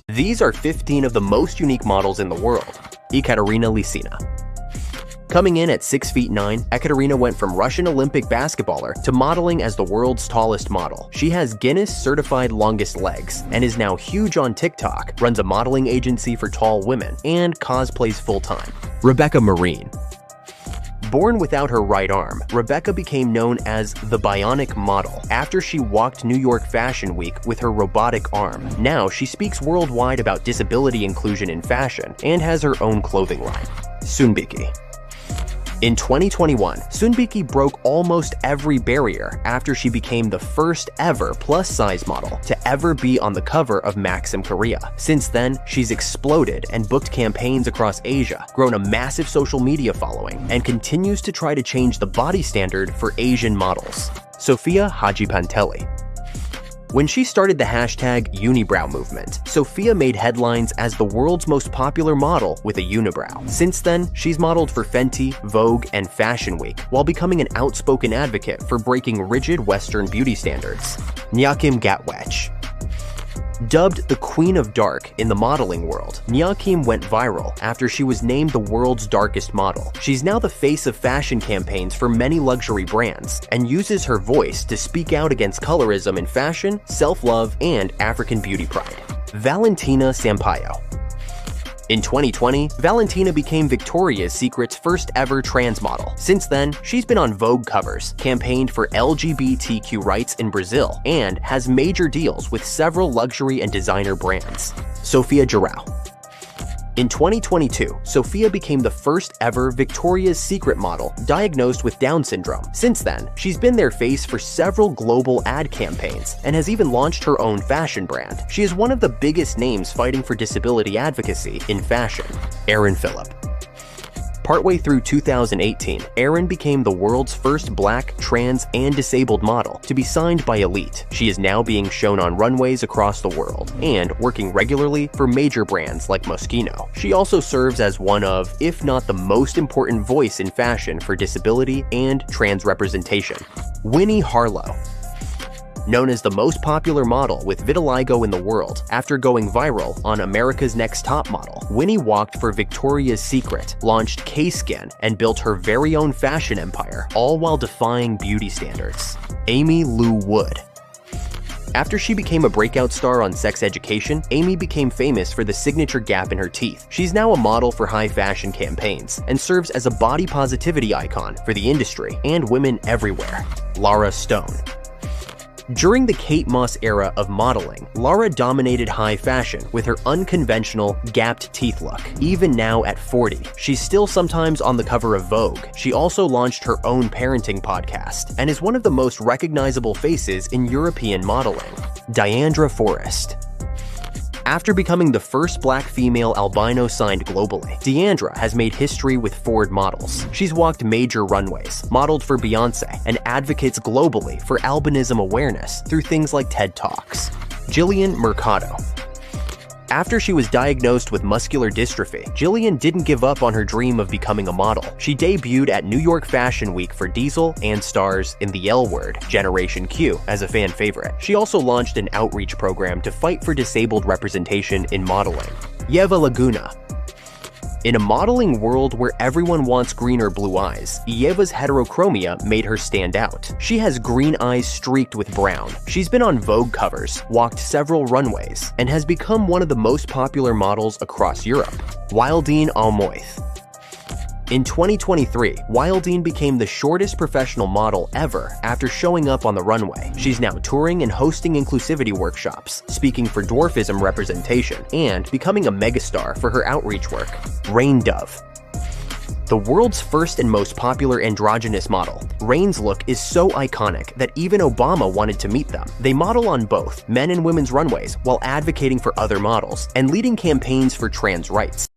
These are 15 of the most unique models in the world. Ekaterina Lysina. Coming in at 6 feet 9, Ekaterina went from Russian Olympic basketballer to modeling as the world's tallest model. She has Guinness certified longest legs and is now huge on TikTok, runs a modeling agency for tall women, and cosplays full-time. Rebecca Marine. Born without her right arm, Rebecca became known as the Bionic Model after she walked New York Fashion Week with her robotic arm. Now she speaks worldwide about disability inclusion in fashion and has her own clothing line. Sunbiki. In 2021, Sunbiki broke almost every barrier after she became the first ever plus-size model to ever be on the cover of Maxim Korea. Since then, she's exploded and booked campaigns across Asia, grown a massive social media following, and continues to try to change the body standard for Asian models. Sofia Hajipanteli. When she started the hashtag unibrow movement, Sofia made headlines as the world's most popular model with a unibrow. Since then, she's modeled for Fenty, Vogue, and Fashion Week, while becoming an outspoken advocate for breaking rigid Western beauty standards. Nyakim Gatwech. Dubbed the Queen of Dark in the modeling world, Nyakim went viral after she was named the world's darkest model. She's now the face of fashion campaigns for many luxury brands and uses her voice to speak out against colorism in fashion, self-love, and African beauty pride. Valentina Sampaio. In 2020, Valentina became Victoria's Secret's first ever trans model. Since then, she's been on Vogue covers, campaigned for LGBTQ rights in Brazil, and has major deals with several luxury and designer brands. Sofia Jarau. In 2022, Sofia became the first ever Victoria's Secret model diagnosed with Down syndrome. Since then, she's been their face for several global ad campaigns and has even launched her own fashion brand. She is one of the biggest names fighting for disability advocacy in fashion. Erin Phillip. Partway through 2018, Erin became the world's first black, trans, and disabled model to be signed by Elite. She is now being shown on runways across the world and working regularly for major brands like Moschino. She also serves as one of, if not the most important voice in fashion for disability and trans representation. Winnie Harlow. Known as the most popular model with vitiligo in the world, after going viral on America's Next Top Model, Winnie walked for Victoria's Secret, launched K-Skin, and built her very own fashion empire, all while defying beauty standards. Amy Lou Wood. After she became a breakout star on Sex Education, Amy became famous for the signature gap in her teeth. She's now a model for high fashion campaigns and serves as a body positivity icon for the industry and women everywhere. Lara Stone. During the Kate Moss era of modeling, Lara dominated high fashion with her unconventional, gapped teeth look. Even now at 40, she's still sometimes on the cover of Vogue. She also launched her own parenting podcast and is one of the most recognizable faces in European modeling. Diandra Forrest. After becoming the first black female albino signed globally, Diandra has made history with Ford models. She's walked major runways, modeled for Beyoncé, and advocates globally for albinism awareness through things like TED Talks. Jillian Mercado. After she was diagnosed with muscular dystrophy, Jillian didn't give up on her dream of becoming a model. She debuted at New York Fashion Week for Diesel and stars in The L Word, Generation Q, as a fan favorite. She also launched an outreach program to fight for disabled representation in modeling. Yeva Laguna. In a modeling world where everyone wants green or blue eyes, Yeva's heterochromia made her stand out. She has green eyes streaked with brown. She's been on Vogue covers, walked several runways, and has become one of the most popular models across Europe. Wildine Almoith. In 2023, Wildine became the shortest professional model ever after showing up on the runway. She's now touring and hosting inclusivity workshops, speaking for dwarfism representation, and becoming a megastar for her outreach work. Rain Dove. The world's first and most popular androgynous model, Rain's look is so iconic that even Obama wanted to meet them. They model on both men and women's runways while advocating for other models and leading campaigns for trans rights.